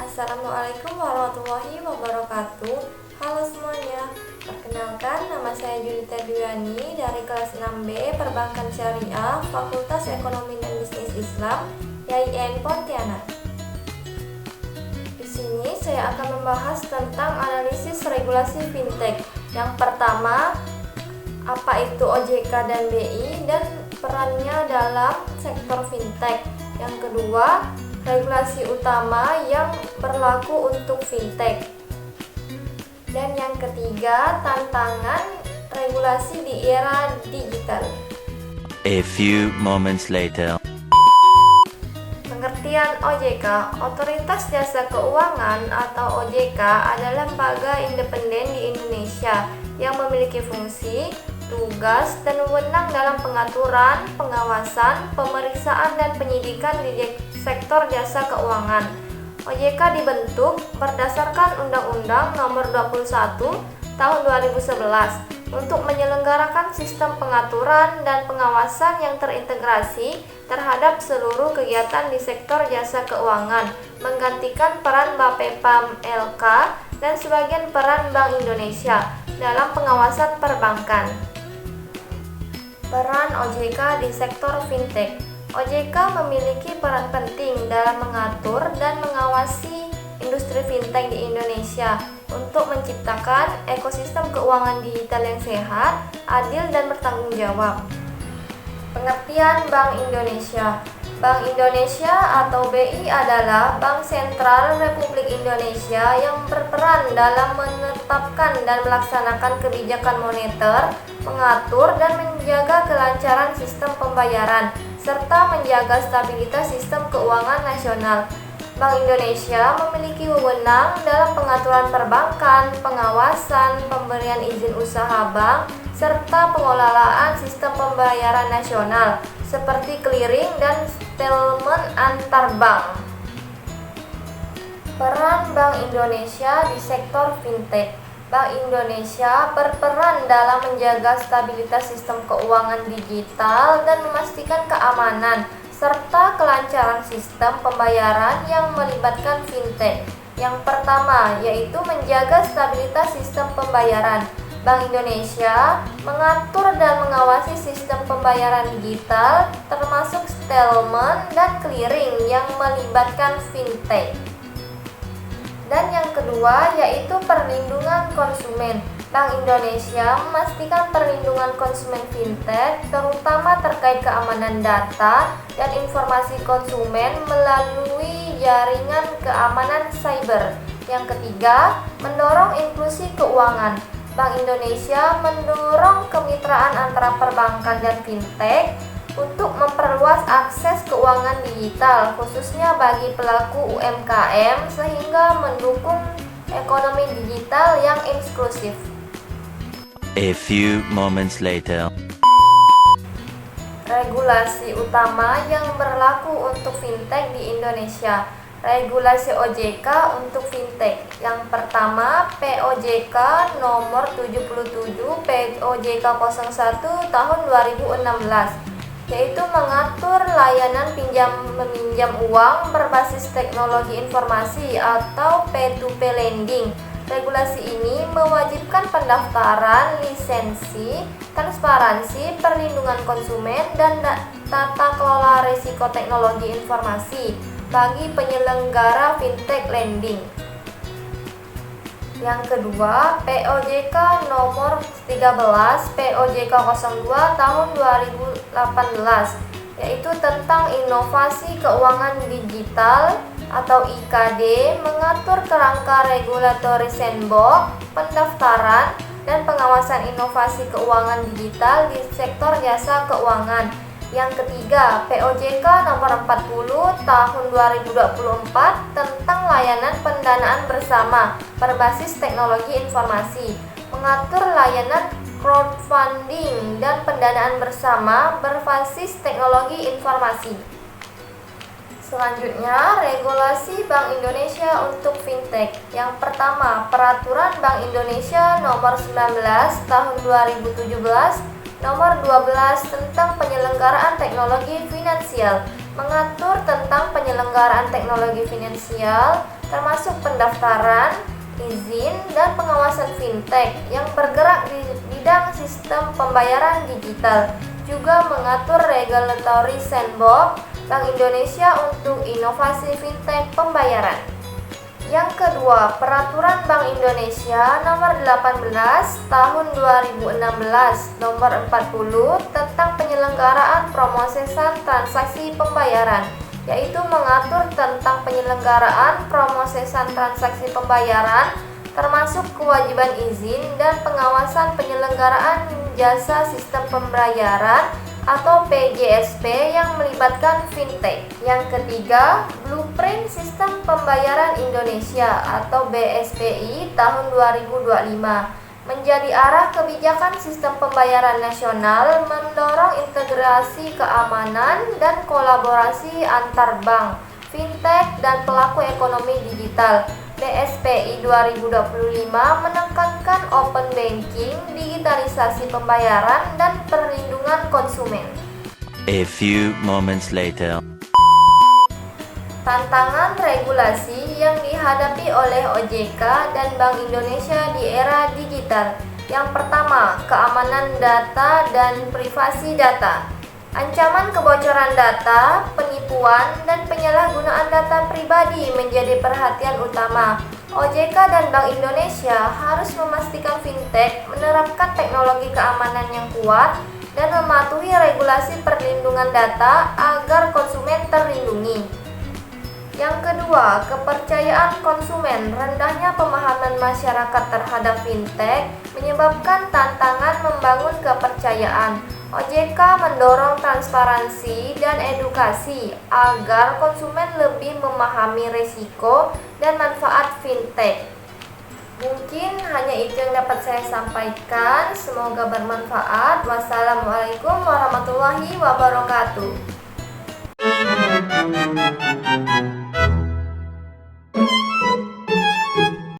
Assalamualaikum warahmatullahi wabarakatuh. Halo semuanya, perkenalkan nama saya Junita Duyani dari kelas 6B Perbankan Syariah Fakultas Ekonomi dan Bisnis Islam YIN Pontianak. Di sini saya akan membahas tentang analisis regulasi fintech. Yang pertama, apa itu OJK dan BI dan perannya dalam sektor fintech. Yang kedua, regulasi utama yang berlaku untuk fintech. Dan yang ketiga, tantangan regulasi di era digital. A few moments later. Pengertian OJK, Otoritas Jasa Keuangan atau OJK adalah lembaga independen di Indonesia yang memiliki fungsi, tugas, dan wewenang dalam pengaturan, pengawasan, pemeriksaan, dan penyidikan di sektor jasa keuangan. OJK dibentuk berdasarkan Undang-Undang Nomor 21 Tahun 2011 untuk menyelenggarakan sistem pengaturan dan pengawasan yang terintegrasi terhadap seluruh kegiatan di sektor jasa keuangan, menggantikan peran Bapepam LK dan sebagian peran Bank Indonesia dalam pengawasan perbankan. Peran OJK di sektor fintech. OJK memiliki peran penting dalam mengatur dan mengawasi industri fintech di Indonesia untuk menciptakan ekosistem keuangan digital yang sehat, adil, dan bertanggung jawab. Pengertian Bank Indonesia. Bank Indonesia atau BI adalah Bank Sentral Republik Indonesia yang berperan dalam menetapkan dan melaksanakan kebijakan moneter, mengatur dan menjaga kelancaran sistem pembayaran, serta menjaga stabilitas sistem keuangan nasional. Bank Indonesia memiliki wewenang dalam pengaturan perbankan, pengawasan, pemberian izin usaha bank, serta pengelolaan sistem pembayaran nasional seperti clearing dan settlement antar bank. Peran Bank Indonesia di sektor fintech. Bank Indonesia berperan dalam menjaga stabilitas sistem keuangan digital dan memastikan keamanan serta kelancaran sistem pembayaran yang melibatkan fintech. Yang pertama yaitu menjaga stabilitas sistem pembayaran. Bank Indonesia mengatur dan mengawasi sistem pembayaran digital termasuk settlement dan clearing yang melibatkan fintech. Dan yang kedua yaitu perlindungan konsumen. Bank Indonesia memastikan perlindungan konsumen fintech terutama terkait keamanan data dan informasi konsumen melalui jaringan keamanan cyber. Yang ketiga, mendorong inklusi keuangan. Bank Indonesia mendorong kemitraan antara perbankan dan fintech untuk memperluas akses keuangan digital khususnya bagi pelaku UMKM sehingga mendukung ekonomi digital yang inklusif. A few moments later. Regulasi utama yang berlaku untuk fintech di Indonesia. Regulasi OJK untuk fintech. Yang pertama, POJK nomor 77 POJK 01 tahun 2016, yaitu mengatur layanan pinjam-meminjam uang berbasis teknologi informasi atau P2P lending. Regulasi ini mewajibkan pendaftaran, lisensi, transparansi, perlindungan konsumen, dan tata kelola risiko teknologi informasi bagi penyelenggara fintech lending. Yang kedua, POJK nomor 13 POJK 02 tahun 2018, yaitu tentang inovasi keuangan digital atau IKD, mengatur kerangka regulatory sandbox, pendaftaran, dan pengawasan inovasi keuangan digital di sektor jasa keuangan. Yang ketiga, POJK nomor 40 tahun 2024 tentang layanan pendanaan bersama berbasis teknologi informasi, mengatur layanan crowdfunding dan pendanaan bersama berbasis teknologi informasi. Selanjutnya, regulasi Bank Indonesia untuk fintech. Yang pertama, Peraturan Bank Indonesia nomor 19 tahun 2017 Nomor 12 tentang penyelenggaraan teknologi finansial, mengatur tentang penyelenggaraan teknologi finansial, termasuk pendaftaran, izin, dan pengawasan fintech yang bergerak di bidang sistem pembayaran digital, juga mengatur regulatory sandbox Bank Indonesia untuk inovasi fintech pembayaran. Yang kedua, Peraturan Bank Indonesia Nomor 18 Tahun 2016 Nomor 40 tentang penyelenggaraan promsesan transaksi pembayaran, yaitu mengatur tentang penyelenggaraan promsesan transaksi pembayaran, termasuk kewajiban izin dan pengawasan penyelenggaraan jasa sistem pembayaran atau PJSP yang melibatkan fintech. Yang ketiga, Blueprint Sistem Pembayaran Indonesia atau BSPI tahun 2025 menjadi arah kebijakan sistem pembayaran nasional, mendorong integrasi keamanan dan kolaborasi antar bank, fintech, dan pelaku ekonomi digital. BSPI 2025 menekankan open banking, digitalisasi pembayaran, dan perlindungan konsumen. A few moments later. Tantangan regulasi yang dihadapi oleh OJK dan Bank Indonesia di era digital. Yang pertama, keamanan data dan privasi data. Ancaman kebocoran data, penipuan, dan penyalahgunaan data pribadi menjadi perhatian utama. OJK dan Bank Indonesia harus memastikan fintech menerapkan teknologi keamanan yang kuat dan mematuhi regulasi perlindungan data agar konsumen terlindungi. Yang kedua, kepercayaan konsumen. Rendahnya pemahaman masyarakat terhadap fintech menyebabkan tantangan membangun kepercayaan. OJK mendorong transparansi dan edukasi agar konsumen lebih memahami risiko dan manfaat fintech. Mungkin hanya itu yang dapat saya sampaikan. Semoga bermanfaat. Wassalamualaikum warahmatullahi wabarakatuh.